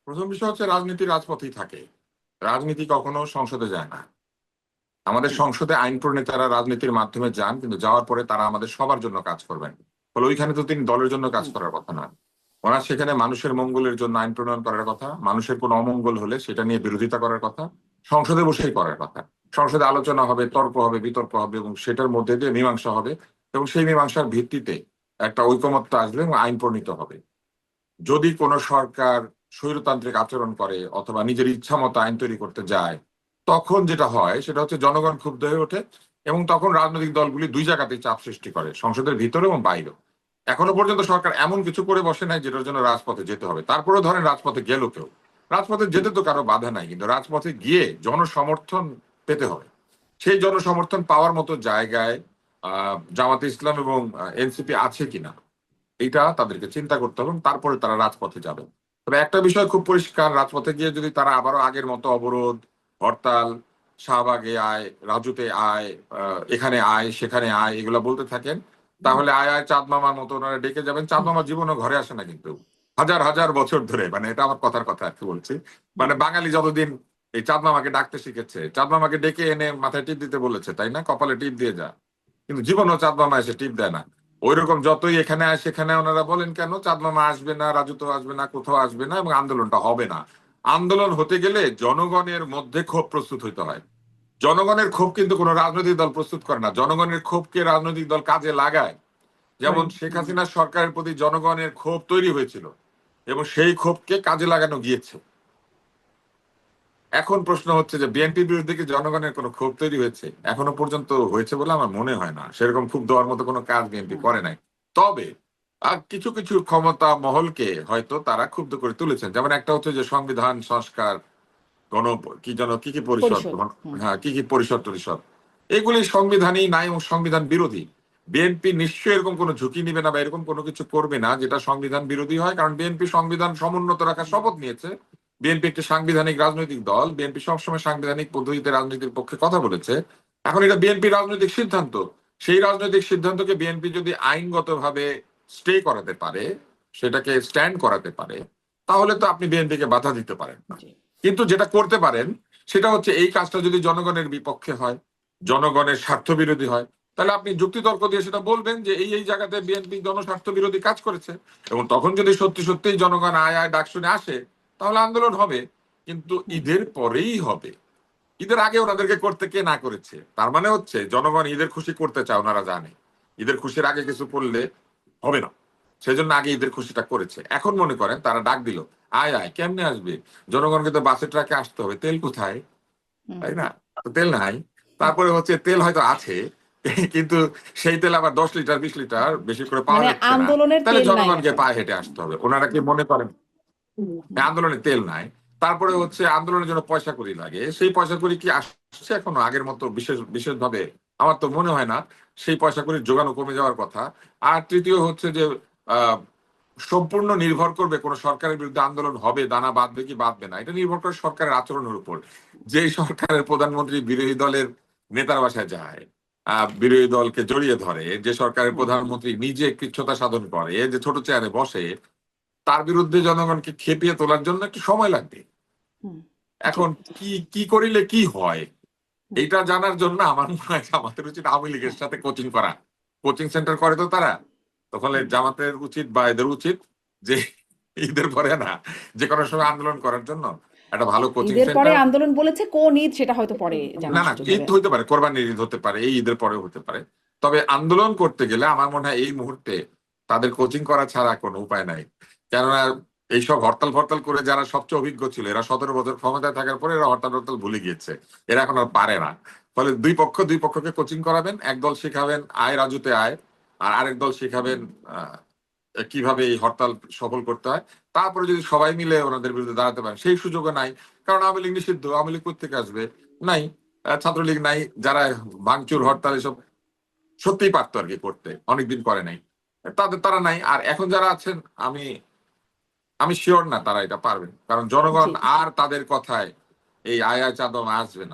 প্রথম বিষয় হচ্ছে রাজনীতি রাজপথেই থাকে। রাজনীতি কখনো সংসদে যায় না। আমাদের হুম, সংসদে আইন প্রণেতারা রাজনীতির মাধ্যমে যান, কিন্তু যাওয়ার পরে তারা আমাদের সবার জন্য কাজ করবেন। ফলে ওইখানে তো তিনি দলের জন্য কাজ হুম, করার কথা না। ওনার সেখানে মানুষের মঙ্গলের জন্য আইন প্রণয়ন করার কথা, মানুষের কোনো অমঙ্গল হলে সেটা নিয়ে বিরোধিতা করার কথা, সংসদে বসেই করার কথা। সংসদে আলোচনা হবে, তর্ক হবে, বিতর্ক হবে এবং সেটার মধ্যে দিয়ে মীমাংসা হবে এবং সেই মীমাংসার ভিত্তিতে একটা ঐকমত্য আসবে এবং আইন প্রণীত হবে। যদি কোনো সরকার স্বৈরতান্ত্রিক আচরণ করে অথবা নিজের ইচ্ছা মতো আইন তৈরি করতে যায়, তখন যেটা হয় সেটা হচ্ছে জনগণ ক্ষুব্ধ হয়ে ওঠে এবং তখন রাজনৈতিক দলগুলি দুই জায়গাতেই চাপ সৃষ্টি করে, সংসদের ভিতরে এবং বাইরে। এখনো পর্যন্ত সরকার এমন কিছু করে বসে নাই যেটার জন্য রাজপথে যেতে হবে। তারপরেও ধরেন রাজপথে গেল কেউ, রাজপথে যেতে তো কারো বাধা নাই, কিন্তু রাজপথে গিয়ে জনসমর্থন পেতে হবে। সেই জনসমর্থন পাওয়ার মতো জায়গায় জামাতে ইসলাম এবং এনসিপি আছে কিনা, এটা তাদেরকে চিন্তা করতে হবে এবং তারপরে তারা রাজপথে যাবে। তবে একটা বিষয় খুব পরিষ্কার, রাজপথে গিয়ে যদি তারা আবারও আগের মতো অবরোধ, হরতাল, শাহবাগে আয়, রাজুতে আয়, এখানে আয়, সেখানে আয়, এগুলা বলতে থাকেন, তাহলে আয় আয় চাঁদ মামার মতো ওনারা ডেকে যাবেন। চাঁদ হুম, মামা জীবনও ঘরে আসে না কিন্তু, হাজার হাজার বছর ধরে, মানে এটা আমার কথার কথা আর কি বলছি। মানে হুম, বাঙালি যতদিন এই চাঁদ মামাকে ডাকতে শিখেছে, চাঁদ মামাকে ডেকে এনে মাথায় টিপ দিতে বলেছে, তাই না, কপালে টিপ দিয়ে যা, কিন্তু জীবনও চাঁদ মামা এসে টিপ দেয় না। ওইরকম যতই এখানে আসে সেখানে ওনারা বলেন কেন চাঁদ মামা আসবে না, রাজু তো আসবে না, কোথাও আসবে না এবং আন্দোলনটা হবে না। আন্দোলন হতে গেলে জনগণের মধ্যে ক্ষোভ প্রস্তুত হইতে হয়। জনগণের ক্ষোভ কিন্তু কোনো রাজনৈতিক দল প্রস্তুত করে না, জনগণের ক্ষোভকে রাজনৈতিক দল কাজে লাগায়। যেমন শেখ হুম, হাসিনার সরকারের প্রতি জনগণের ক্ষোভ তৈরি হয়েছিল এবং সেই ক্ষোভকে কাজে লাগানো গিয়েছে। এখন প্রশ্ন হচ্ছে যে বিএনপির বিরুদ্ধে কি জনগণের কোনো ক্ষোভ তৈরি হয়েছে? এখনো পর্যন্ত হয়েছে বলে আমার মনে হয় না। সেরকম ক্ষোভ দেওয়ার মতো কোনো কাজ বিএনপি হুম। করে নাই। তবে আর কিছু কিছু ক্ষমতা মহলকে হয়তো তারা ক্ষুব্ধ করে তুলেছেন। যেমন একটা হচ্ছে যে সংবিধান সংস্কার, গণ কি যেন কি কি পরিষদ, পরিশোধ। হুম, হ্যাঁ কি কি পরিষদ টরিষদ, এগুলি সংবিধানই নাই এবং সংবিধান বিরোধী। বিএনপি নিশ্চয়ই এরকম কোনো ঝুঁকি নিবে না বা এরকম কোনো কিছু করবে না যেটা সংবিধান বিরোধী হয়, কারণ বিএনপি সংবিধান সমুন্নত রাখার শপথ নিয়েছে। বিএনপি একটি সাংবিধানিক রাজনৈতিক দল, বিএনপি সবসময় সাংবিধানিক পদ্ধতিতে রাজনীতির পক্ষে কথা বলেছে। এখন এটা বিএনপি রাজনৈতিক সিদ্ধান্ত, সেই রাজনৈতিক সিদ্ধান্তকে বিএনপি যদি আইনগতভাবে স্টে করাতে পারে, সেটাকে স্ট্যান্ড করাতে পারে, তাহলে তো আপনি বিএনপিকে বাধা দিতে পারেন না। জি। কিন্তু যেটা করতে পারেন সেটা হচ্ছে এই কাজটা যদি জনগণের বিপক্ষে হয়, জনগণের স্বার্থ বিরোধী হয়, তাহলে আপনি যুক্তিতর্ক দিয়ে সেটা বলবেন যে এই এই জায়গাতে বিএনপি জনস্বার্থ বিরোধী কাজ করেছে। এবং তখন যদি সত্যি সত্যিই জনগণ আয় আয় ডাক শুনে আসে, তাহলে আন্দোলন হবে, কিন্তু হুম, ঈদের পরেই হবে। ঈদের আগে ওনাদেরকে করতে কে না করেছে? তার মানে হচ্ছে জনগণ ঈদের খুশি করতে চায়, ওনারা জানে ঈদের খুশির আগে কিছু করলে হবে না, সেজন্য আগে ঈদের খুশিটা করেছে। এখন মনে করেন তারা ডাক দিল, আয় আয়, কেমনে আসবে? জনগণকে তো বাসে ট্রাকে আসতে হবে, তেল কোথায়, হুম, তাই না? তো তেল নাই। হুম। তারপরে হচ্ছে তেল হয়তো আছে, কিন্তু সেই তেল আবার 10 লিটার 20 লিটার বেশি করে পাওয়া মানে যাচ্ছে না। আন্দোলনের তাহলে তেল নাই জনগণকে এখন। পায়ে হেঁটে আসতে হবে, ওনারা কি মনে করেন হুম, আন্দোলনে তেল নাই? তারপরে হচ্ছে আন্দোলনের জন্য পয়সা কড়ি লাগে, সেই পয়সা কড়ি কি আসছে এখনো আগের মতো বিশেষ বিশেষ ভাবে? আমার তো মনে হয় না। সেই পয়সা কড়ির যোগানও কমে যাওয়ার কথা। আর তৃতীয় হচ্ছে যে আহ সম্পূর্ণ নির্ভর করবে কোন সরকারের বিরুদ্ধে আন্দোলন হবে, দানা বাঁধবে কি বাঁধবে না, এটা নির্ভর করে সরকারের আচরণের উপর। যেই সরকারের প্রধানমন্ত্রী বিরোধী দলের নেতার বাসায় যায়, বিরোধী দলকে জড়িয়ে ধরে, যে সরকারের হুম, প্রধানমন্ত্রী নিজে কৃচ্ছ্রতা সাধন করে, যে ছোট চেয়ারে বসে, তার বিরুদ্ধে জনগণকে খেপিয়ে তোলার জন্য একটু সময় লাগবে। হুম। জি। এখন কি কি করিলে কি হয়, হুম, এটা জানার জন্য আমার মনে হয় আমাদের উচিত আওয়ামী লীগের হ্যাঁ। সাথে কোচিং করা। কোচিং সেন্টার করে তো তারা, তখন হুম। জামাতের উচিত বা এদের উচিত যে ঈদের পরে না, যে কোনো সময় আন্দোলন করার জন্য একটা ভালো কোচিং ঈদের পরে সেন্টার। আন্দোলন বলেছে, কোন ঈদ সেটা হয়তো পরে না জানার না, সুযোগ ঈদ হবে। হইতে পারে, কোরবানির ঈদ হতে পারে, এই ঈদের পরেও হতে পারে। তবে আন্দোলন করতে গেলে আমার মনে হয় এই মুহূর্তে তাদের কোচিং করা ছাড়া কোনো উপায় নাই। কেননা এইসব হরতাল ফরতাল করে যারা সবচেয়ে অভিজ্ঞ ছিল, এরা 17 বছর ক্ষমতায় থাকার পরে এরা হরতাল হরতাল ভুলে গিয়েছে, এরা এখন আর পারে না। ফলে দুই পক্ষকে কোচিং করাবেন, একদল শেখাবেন আয় রাজুতে আয়, আর আরেক দল শেখাবেন আহ কিভাবে এই হরতাল সফল করতে হয়। তারপরে যদি সবাই মিলে ওনাদের বিরুদ্ধে দাঁড়াতে পারেন, সেই সুযোগও নাই। কারণ আওয়ামী লীগ নিষিদ্ধ, আওয়ামী লীগ কোথেকে আসবে? নাই। ছাত্রলীগ নাই, যারা ভাঙচুর হরতাল এসব সত্যিই পারতো আর কি করতে, অনেকদিন করে নাই, তারা নাই। আর এখন যারা আছেন, আমি আমি শিওর না তারা এটা পারবেন, কারণ জি। জনগণ আর তাদের কথায় এই আয় আয় চাঁদা আসবে না।